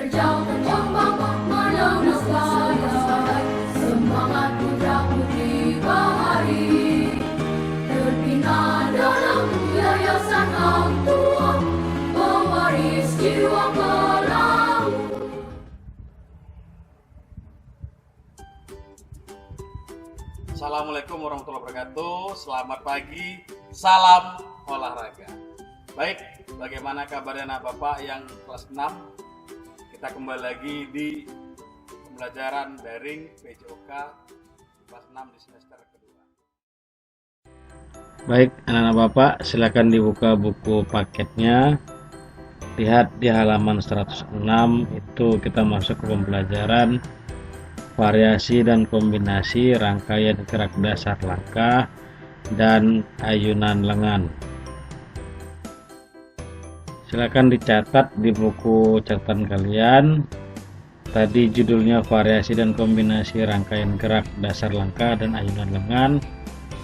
Terjang berkembang menemus layar, semangat putra putri bahari, terbina dalam yayasan Hang Tuah, pewaris jiwa pelaut. Assalamualaikum warahmatullahi wabarakatuh. Selamat pagi, salam olahraga. Baik, bagaimana kabarnya anak bapak yang kelas 6? Kita kembali lagi di pembelajaran daring PJOK kelas 6 di semester kedua. Baik, anak-anak bapak, silakan dibuka buku paketnya. Lihat di halaman 106, itu kita masuk ke pembelajaran variasi dan kombinasi rangkaian gerak dasar langkah dan ayunan lengan. Silakan dicatat di buku catatan kalian. Tadi judulnya variasi dan kombinasi rangkaian gerak dasar langkah dan ayunan lengan.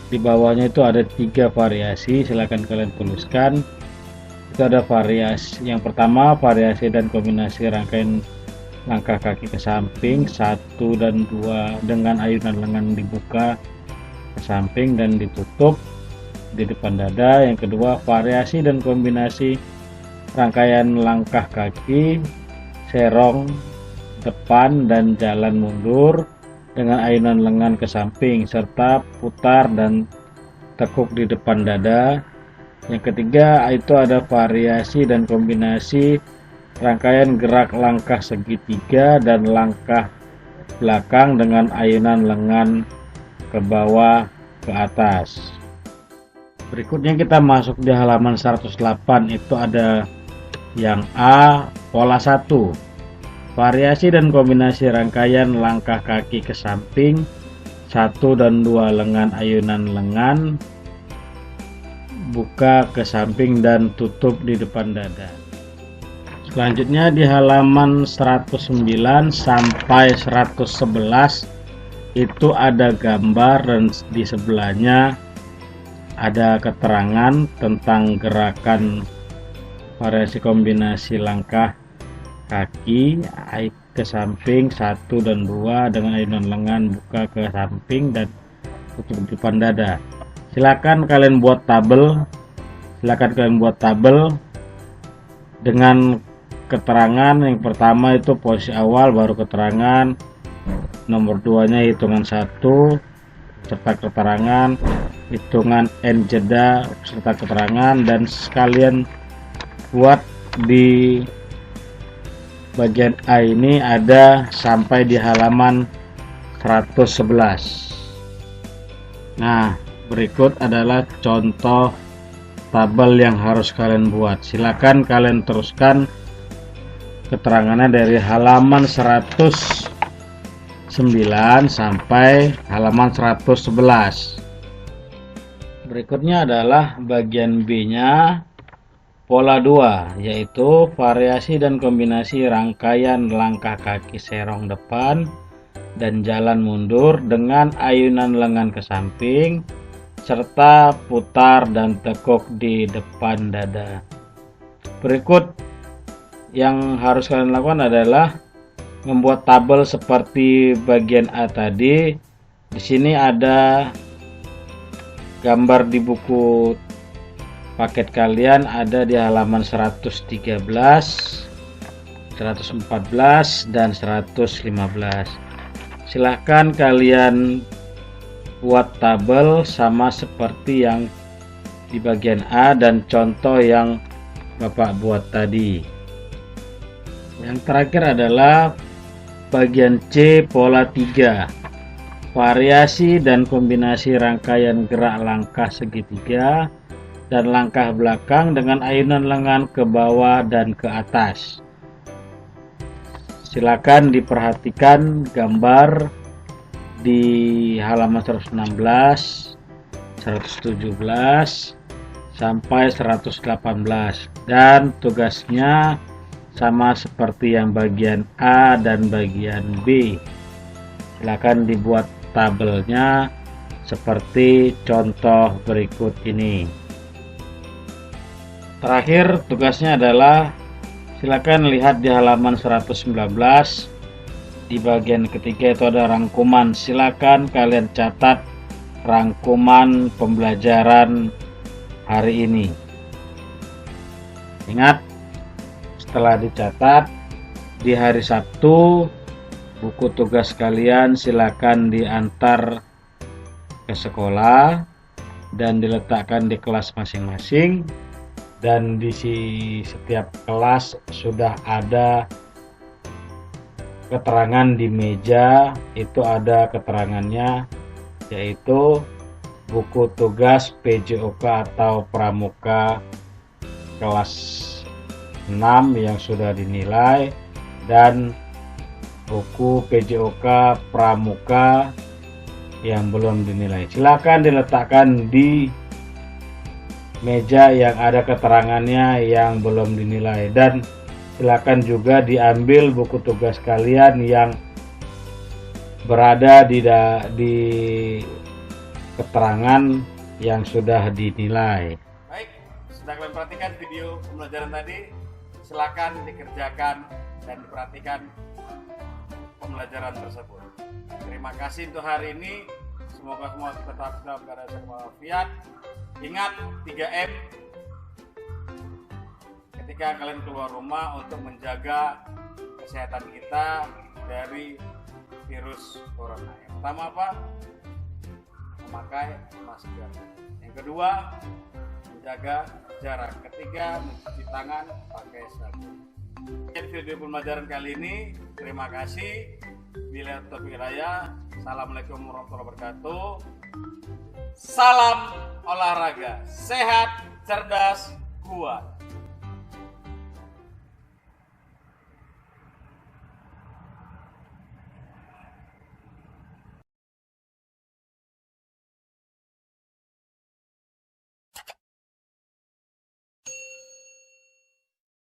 Di bawahnya itu ada 3 variasi, silakan kalian tuliskan. Itu ada variasi yang pertama, variasi dan kombinasi rangkaian langkah kaki ke samping 1 dan 2 dengan ayunan lengan dibuka ke samping dan ditutup di depan dada. Yang kedua, variasi dan kombinasi rangkaian langkah kaki serong depan dan jalan mundur dengan ayunan lengan ke samping serta putar dan tekuk di depan dada. Yang ketiga, itu ada variasi dan kombinasi rangkaian gerak langkah segitiga dan langkah belakang dengan ayunan lengan ke bawah ke atas. Berikutnya kita masuk di halaman 108, itu ada yang A, pola 1. Variasi dan kombinasi rangkaian langkah kaki ke samping 1 dan 2 lengan ayunan lengan buka ke samping dan tutup di depan dada. Selanjutnya di halaman 109 sampai 111 itu ada gambar dan di sebelahnya ada keterangan tentang gerakan variasi kombinasi langkah kaki ke samping 1 dan 2 dengan ayunan lengan buka ke samping dan tutup di depan dada. Silakan kalian buat tabel. Dengan keterangan. Yang pertama itu posisi awal baru keterangan, nomor 2 nya hitungan 1 serta keterangan, hitungan N jeda serta keterangan, dan sekalian buat di bagian A ini ada sampai di halaman 111. Nah, berikut adalah contoh tabel yang harus kalian buat. Silakan kalian teruskan keterangannya dari halaman 109 sampai halaman 111. Berikutnya adalah bagian B-nya, pola 2, yaitu variasi dan kombinasi rangkaian langkah kaki serong depan dan jalan mundur dengan ayunan lengan ke samping serta putar dan tekuk di depan dada. Berikut yang harus kalian lakukan adalah membuat tabel seperti bagian A tadi. Di sini ada gambar di buku paket kalian, ada di halaman 113, 114 dan 115. Silahkan kalian buat tabel sama seperti yang di bagian A dan contoh yang Bapak buat tadi. Yang terakhir adalah bagian C, pola 3. Variasi dan kombinasi rangkaian gerak langkah segitiga dan langkah belakang dengan ayunan lengan ke bawah dan ke atas. Silakan diperhatikan gambar di halaman 116, 117 sampai 118, dan tugasnya sama seperti yang bagian A dan bagian B. Silakan dibuat tabelnya seperti contoh berikut ini. Terakhir tugasnya adalah Silakan lihat di halaman 119. Di bagian ketiga itu ada rangkuman. Silakan kalian catat rangkuman pembelajaran hari ini. Ingat, setelah dicatat di hari Sabtu, buku tugas kalian silakan diantar ke sekolah dan diletakkan di kelas masing-masing, dan di setiap kelas sudah ada keterangan di meja. Itu ada keterangannya, yaitu buku tugas PJOK atau Pramuka kelas 6 yang sudah dinilai, dan buku PJOK Pramuka yang belum dinilai. Silakan diletakkan di meja yang ada keterangannya yang belum dinilai, dan silakan juga diambil buku tugas kalian yang berada di keterangan yang sudah dinilai. Baik, sudah kalian perhatikan video pembelajaran tadi, silakan dikerjakan dan diperhatikan pembelajaran tersebut. Terima kasih untuk hari ini. Semoga semua tetap dalam keadaan sehat walafiat. Ingat 3M ketika kalian keluar rumah untuk menjaga kesehatan kita dari virus corona. Yang pertama apa? Memakai masker. Yang kedua, menjaga jarak. Ketiga, mencuci tangan pakai sabun. Sekian video pembelajaran kali ini. Terima kasih. Bila taufiq hidayah. Assalamualaikum warahmatullahi wabarakatuh. Salam olahraga, sehat, cerdas, kuat.